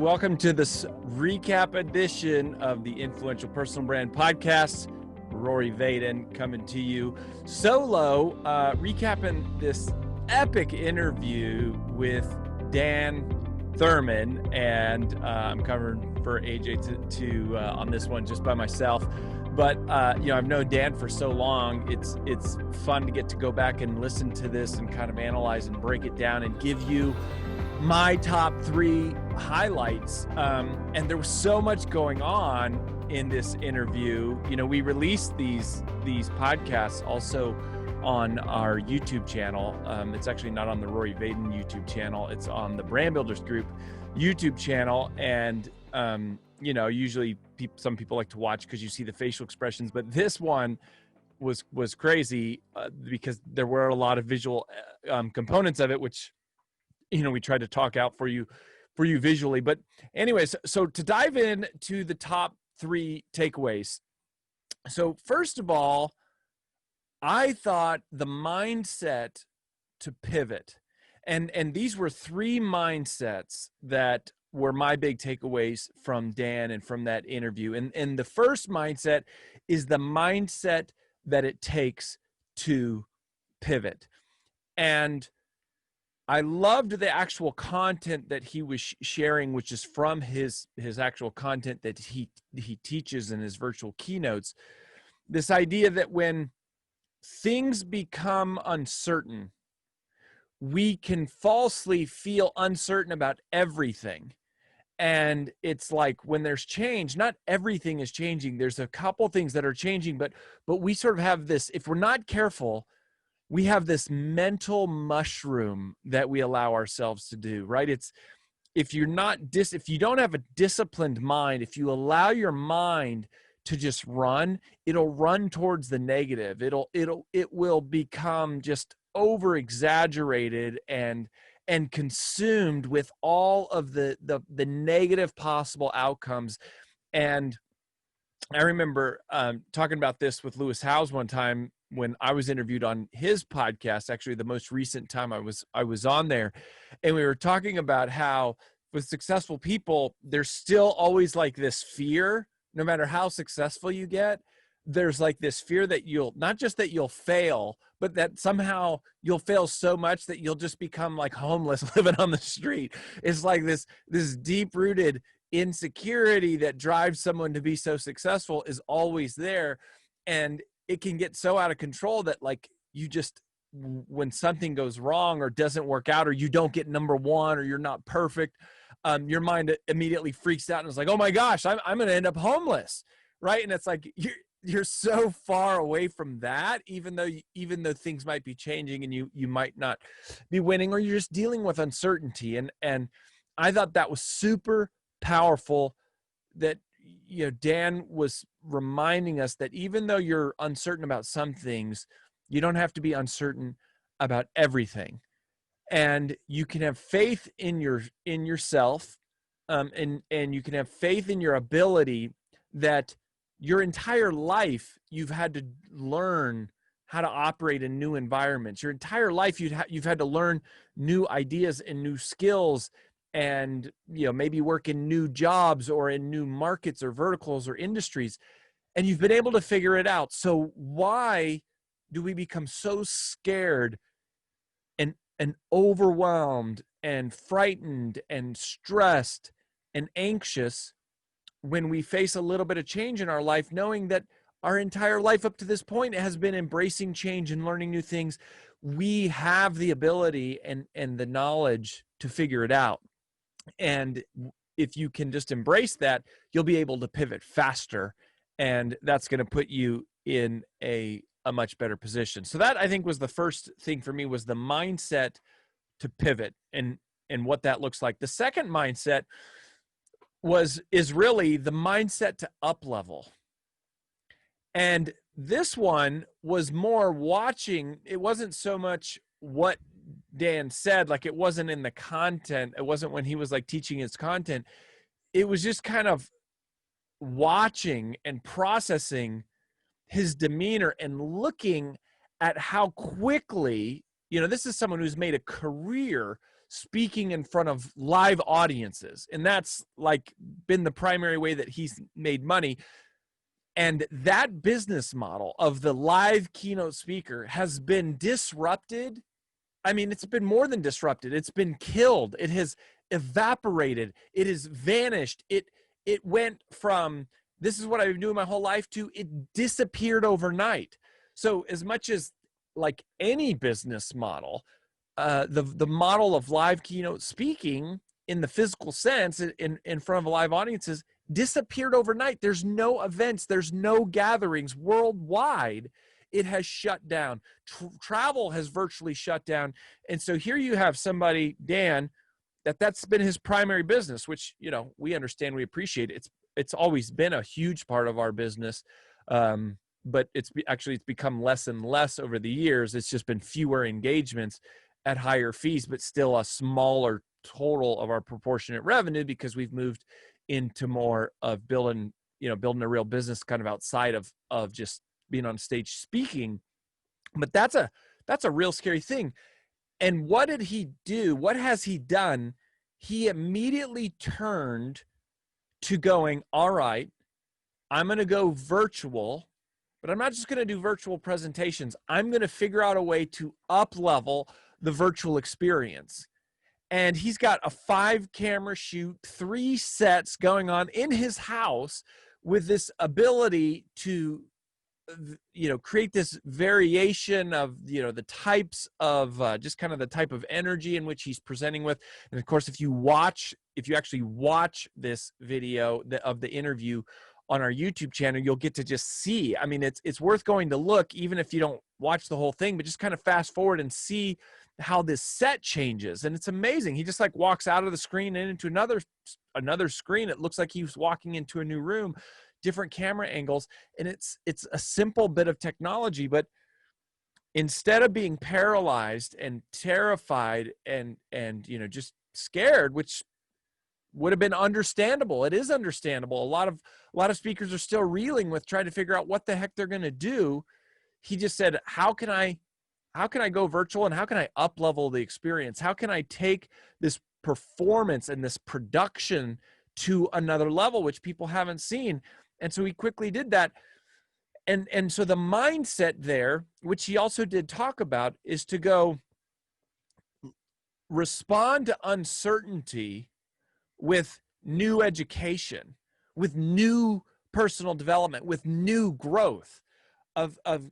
welcome to this recap edition of the Influential Personal Brand Podcast. Rory Vaden coming to you solo, recapping this epic interview with Dan Thurmon, and I'm covering for AJ to on this one just by myself. But I've known Dan for so long. It's fun to get to go back and listen to this and kind of analyze and break it down and give you my top three highlights. And there was so much going on in this interview. You know, we released these podcasts also on our YouTube channel. It's actually not on the Rory Vaden YouTube channel. It's on the Brand Builders Group YouTube channel. And usually some people like to watch because you see the facial expressions, but this one was crazy because there were a lot of visual components of it, which we tried to talk out for you visually. But anyways, so to dive in to the top three takeaways. So first of all, I thought the mindset to pivot, and these were three mindsets that were my big takeaways from Dan and from that interview. And the first mindset is the mindset that it takes to pivot. And I loved the actual content that he was sharing, which is from his actual content that he teaches in his virtual keynotes. This idea that when things become uncertain, we can falsely feel uncertain about everything. And it's like when there's change, not everything is changing. There's a couple things that are changing, but we sort of have this, if we're not careful, we have this mental mushroom that we allow ourselves to do, right? It's if you don't have a disciplined mind, if you allow your mind to just run, it'll run towards the negative. It will become just over exaggerated and consumed with all of the negative possible outcomes. And I remember talking about this with Lewis Howes one time when I was interviewed on his podcast, actually the most recent time I was on there. And we were talking about how with successful people, there's still always like this fear, no matter how successful you get, there's like this fear that not just that you'll fail, but that somehow you'll fail so much that you'll just become like homeless living on the street. It's like this deep rooted insecurity that drives someone to be so successful is always there. And it can get so out of control that like you just, when something goes wrong or doesn't work out, or you don't get number one, or you're not perfect, your mind immediately freaks out and is like, oh my gosh, I'm going to end up homeless. Right. And it's like, you're so far away from that, even though things might be changing and you might not be winning, or you're just dealing with uncertainty. And I thought that was super powerful that, Dan was reminding us that even though you're uncertain about some things, you don't have to be uncertain about everything. And you can have faith in yourself, and you can have faith in your ability that your entire life you've had to learn how to operate in new environments. Your entire life you've had to learn new ideas and new skills, and maybe work in new jobs or in new markets or verticals or industries, and you've been able to figure it out. So why do we become so scared and overwhelmed and frightened and stressed and anxious when we face a little bit of change in our life, knowing that our entire life up to this point has been embracing change and learning new things? We have the ability and the knowledge to figure it out. And if you can just embrace that, you'll be able to pivot faster, and that's going to put you in a much better position. So that, I think, was the first thing for me, was the mindset to pivot and what that looks like. The second mindset is really the mindset to up level. And this one was more watching. It wasn't so much what Dan said, like it wasn't in the content. It wasn't when he was like teaching his content. It was just kind of watching and processing his demeanor and looking at how quickly, this is someone who's made a career speaking in front of live audiences. And that's like been the primary way that he's made money. And that business model of the live keynote speaker has been disrupted. I mean, it's been more than disrupted. It's been killed. It has evaporated. It has vanished. It went from, this is what I've been doing my whole life, to it disappeared overnight. So as much as like any business model, the model of live keynote speaking in the physical sense in front of live audiences disappeared overnight. There's no events. There's no gatherings worldwide. It has shut down. Travel has virtually shut down. And so here you have somebody, Dan, that's been his primary business, which, you know, we understand, we appreciate. It's always been a huge part of our business. But it's become less and less over the years. It's just been fewer engagements at higher fees, but still a smaller total of our proportionate revenue, because we've moved into more of building a real business kind of outside of just being on stage speaking. But that's a real scary thing. And what did he do? What has he done? He immediately turned to going, all right, I'm going to go virtual, but I'm not just going to do virtual presentations. I'm going to figure out a way to up-level the virtual experience. And he's got a 5-camera shoot, 3 sets going on in his house with this ability to, you know, create this variation of, you know, the types of just kind of the type of energy in which he's presenting with. And of course, if you actually watch this video of the interview on our YouTube channel, you'll get to just see. I mean, it's worth going to look, even if you don't watch the whole thing, but just kind of fast forward and see how this set changes. And it's amazing. He just like walks out of the screen and into another screen. It looks like he was walking into a new room, different camera angles. And it's a simple bit of technology, but instead of being paralyzed and terrified and you know, just scared, which would have been understandable. It is understandable. A lot of speakers are still reeling with trying to figure out what the heck they're going to do. He just said, how can I go virtual, and how can I up-level the experience? How can I take this performance and this production to another level, which people haven't seen? And so he quickly did that. And so the mindset there, which he also did talk about, is to go respond to uncertainty with new education, with new personal development, with new growth.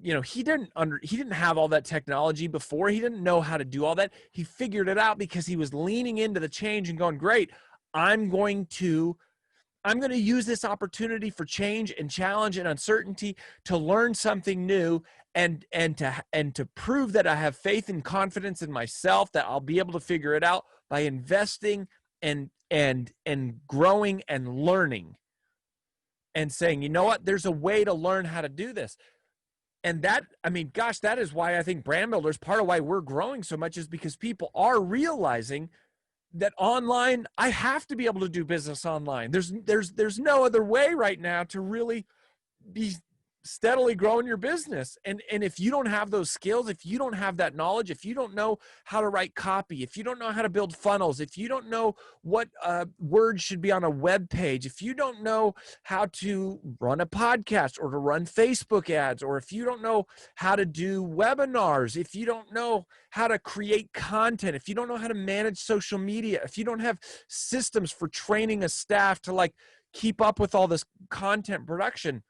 You know, he didn't have all that technology before. He didn't know how to do all that. He figured it out because he was leaning into the change and going, great, I'm going to use this opportunity for change and challenge and uncertainty to learn something new and to prove that I have faith and confidence in myself, that I'll be able to figure it out by investing and growing and learning and saying, you know what, there's a way to learn how to do this. And that, I mean, gosh, that is why I think Brand Builders, part of why we're growing so much, is because people are realizing that online, I have to be able to do business online. There's no other way right now to really be steadily growing your business. And if you don't have those skills, if you don't have that knowledge, if you don't know how to write copy, if you don't know how to build funnels, if you don't know what words should be on a web page, if you don't know how to run a podcast or to run Facebook ads, or if you don't know how to do webinars, if you don't know how to create content, if you don't know how to manage social media, if you don't have systems for training a staff to like keep up with all this content production,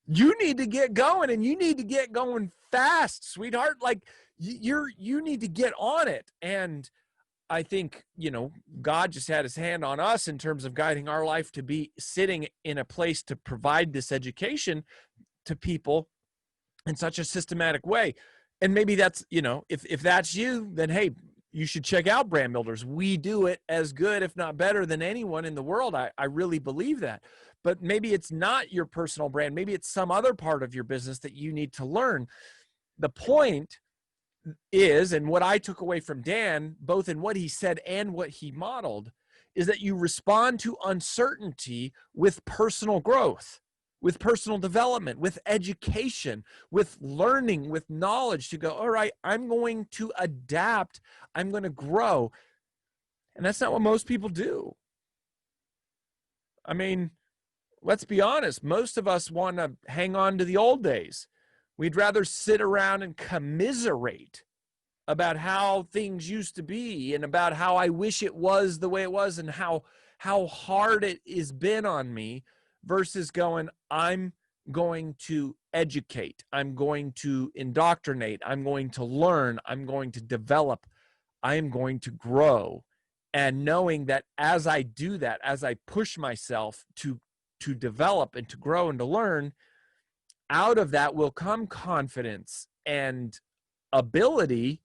you need to get going, and you need to get going fast, sweetheart. Like you need to get on it. And I think, you know, God just had his hand on us in terms of guiding our life to be sitting in a place to provide this education to people in such a systematic way. And maybe that's, you know, if that's you, then hey, you should check out Brand Builders. We do it as good, if not better, than anyone in the world. I really believe that. But maybe it's not your personal brand. Maybe it's some other part of your business that you need to learn. The point is, and what I took away from Dan, both in what he said and what he modeled, is that you respond to uncertainty with personal growth, with personal development, with education, with learning, with knowledge, to go, all right, I'm going to adapt. I'm going to grow. And that's not what most people do. I mean, let's be honest. Most of us want to hang on to the old days. We'd rather sit around and commiserate about how things used to be and about how I wish it was the way it was and how hard it has been on me, versus going, I'm going to educate, I'm going to indoctrinate, I'm going to learn, I'm going to develop, I am going to grow. And knowing that as I do that, as I push myself to develop and to grow and to learn, out of that will come confidence and ability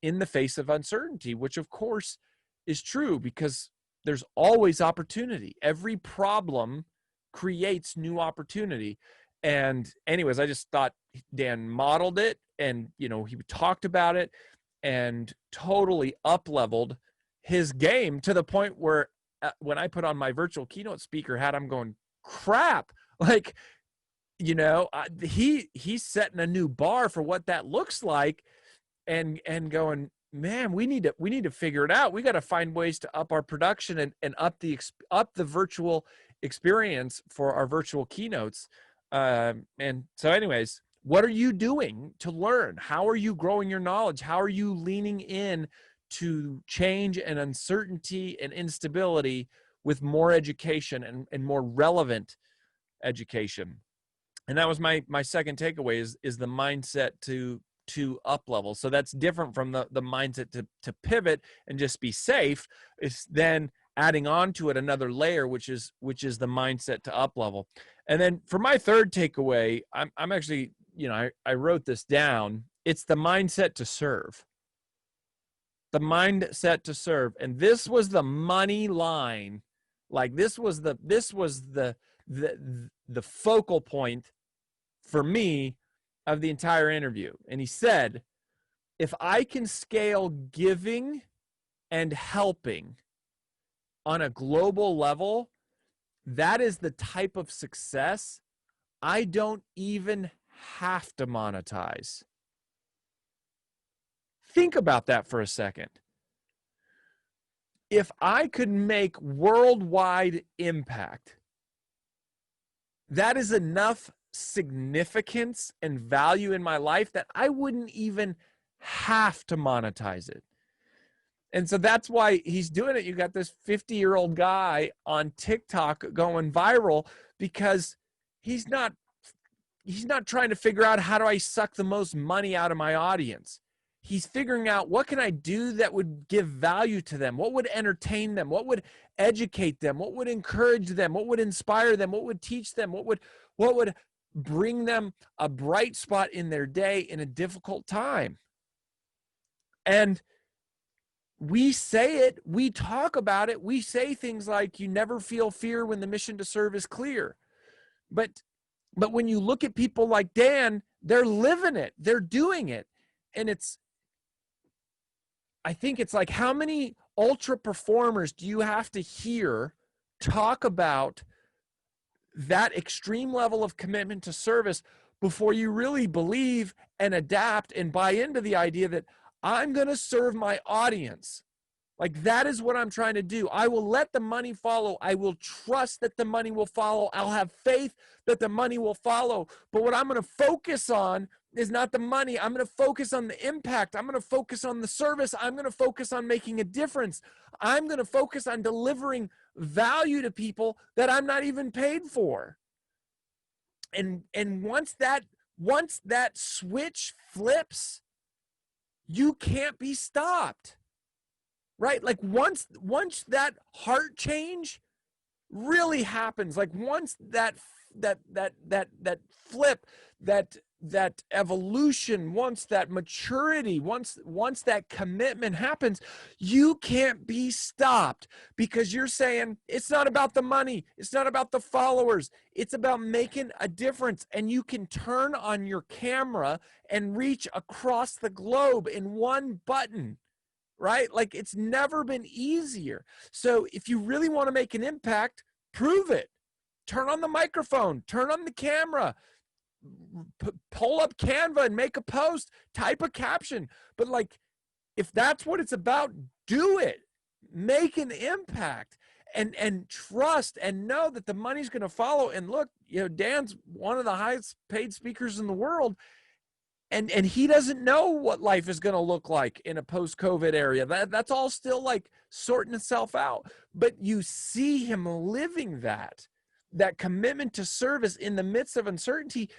in the face of uncertainty, which of course is true because there's always opportunity. Every problem creates new opportunity. And anyways, I just thought Dan modeled it, and, you know, he talked about it and totally up-leveled his game to the point where when I put on my virtual keynote speaker hat, I'm going, crap, like, you know, he's setting a new bar for what that looks like, and going, man, we need to figure it out. We got to find ways to up our production and up the virtual experience for our virtual keynotes. And so anyways, what are you doing to learn? How are you growing your knowledge? How are you leaning in to change and uncertainty and instability with more education and more relevant education? And that was my second takeaway is the mindset to up level. So that's different from the mindset to pivot and just be safe. It's then adding on to it another layer, which is the mindset to up level. And then for my third takeaway, I'm actually, you know, I wrote this down. It's the mindset to serve. The mindset to serve. And this was the money line. Like this was the focal point for me of the entire interview. And he said, if I can scale giving and helping on a global level, that is the type of success I don't even have to monetize. Think about that for a second. If I could make worldwide impact, that is enough significance and value in my life that I wouldn't even have to monetize it. And so that's why he's doing it. You got this 50-year-old guy on TikTok going viral because he's not trying to figure out how do I suck the most money out of my audience. He's figuring out what can I do that would give value to them? What would entertain them? What would educate them? What would encourage them? What would inspire them? What would teach them? What would bring them a bright spot in their day in a difficult time? And we say it, we talk about it, we say things like, you never feel fear when the mission to serve is clear. But when you look at people like Dan, they're living it, they're doing it. And I think it's like, how many ultra performers do you have to hear talk about that extreme level of commitment to service before you really believe and adapt and buy into the idea that I'm going to serve my audience? Like, that is what I'm trying to do. I will let the money follow. I will trust that the money will follow. I'll have faith that the money will follow. But what I'm going to focus on is not the money. I'm going to focus on the impact. I'm going to focus on the service. I'm going to focus on making a difference. I'm going to focus on delivering value to people that I'm not even paid for. And once that switch flips, you can't be stopped. Right? Like once that heart change really happens, like once that flip, that evolution, once that maturity, once that commitment happens, you can't be stopped, because you're saying it's not about the money, it's not about the followers, it's about making a difference. And you can turn on your camera and reach across the globe in one button. Right? Like, it's never been easier. So if you really want to make an impact, prove it. Turn on the microphone, turn on the camera, pull up Canva and make a post, type a caption. But like, if that's what it's about, do it. make an impact, and trust and know that the money's going to follow. And look, Dan's one of the highest paid speakers in the world. And he doesn't know what life is going to look like in a post-COVID area. That's all still like sorting itself out. But you see him living that commitment to service in the midst of uncertainty.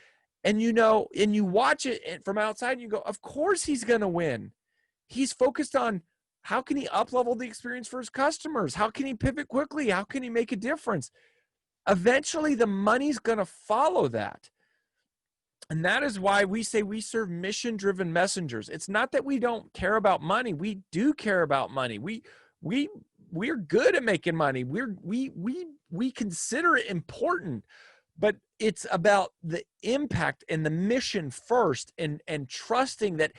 And and you watch it from outside and you go, of course he's going to win. He's focused on how can he up-level the experience for his customers? How can he pivot quickly? How can he make a difference? Eventually, the money's going to follow that. And that is why we say we serve mission-driven messengers. It's not that we don't care about money. We do care about money. We're good at making money. We consider it important, but it's about the impact and the mission first, and trusting that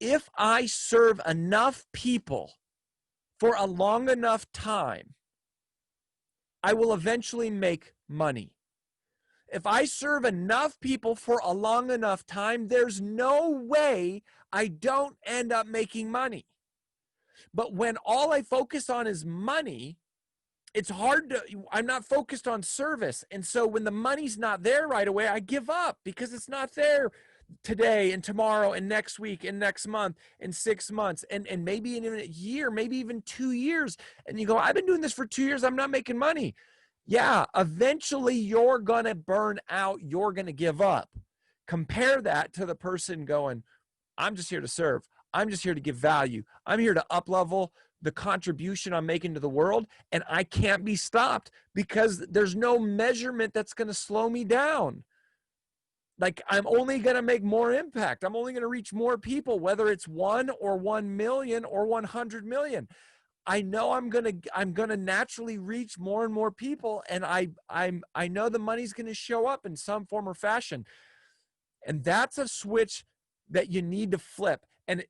if I serve enough people for a long enough time, I will eventually make money. If I serve enough people for a long enough time, there's no way I don't end up making money. But when all I focus on is money, I'm not focused on service. And so when the money's not there right away, I give up because it's not there today and tomorrow and next week and next month and 6 months and maybe in a year, maybe even 2 years. And you go, I've been doing this for 2 years. I'm not making money. Yeah, eventually you're going to burn out. You're going to give up. Compare that to the person going, I'm just here to serve. I'm just here to give value. I'm here to up-level the contribution I'm making to the world, and I can't be stopped because there's no measurement that's going to slow me down. Like, I'm only going to make more impact. I'm only going to reach more people, whether it's 1 or 1 million or 100 million. I know I'm gonna naturally reach more and more people, and I know the money's gonna show up in some form or fashion. And that's a switch that you need to flip. And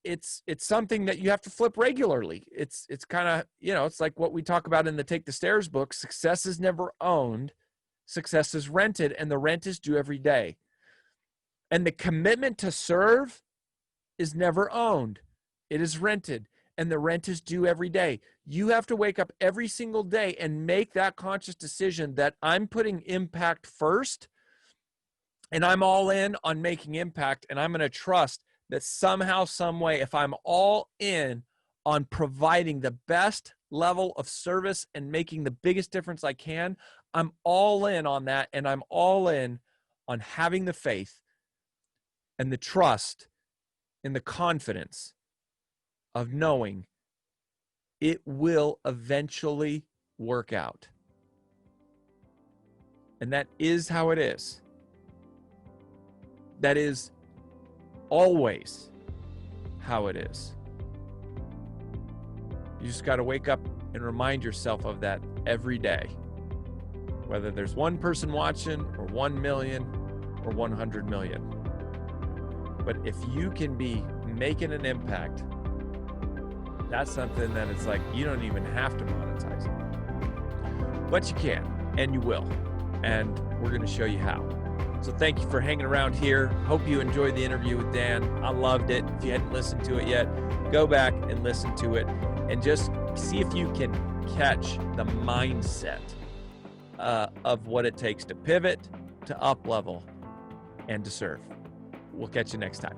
it's something that you have to flip regularly. It's kind of, it's like what we talk about in the Take the Stairs book. Success is never owned. Success is rented, and the rent is due every day. And the commitment to serve is never owned. It is rented, and the rent is due every day. You have to wake up every single day and make that conscious decision that I'm putting impact first, and I'm all in on making impact, and I'm going to trust that somehow, some way, if I'm all in on providing the best level of service and making the biggest difference I can, I'm all in on that, and I'm all in on having the faith and the trust and the confidence of knowing it will eventually work out. And that is how it is. That is always how it is. You just got to wake up and remind yourself of that every day. Whether there's one person watching or 1 million or 100 million. But if you can be making an impact, that's something that it's like you don't even have to monetize it. But you can, and you will. And we're going to show you how. So thank you for hanging around here. Hope you enjoyed the interview with Dan. I loved it. If you hadn't listened to it yet, go back and listen to it and just see if you can catch the mindset of what it takes to pivot, to up level, and to serve. We'll catch you next time.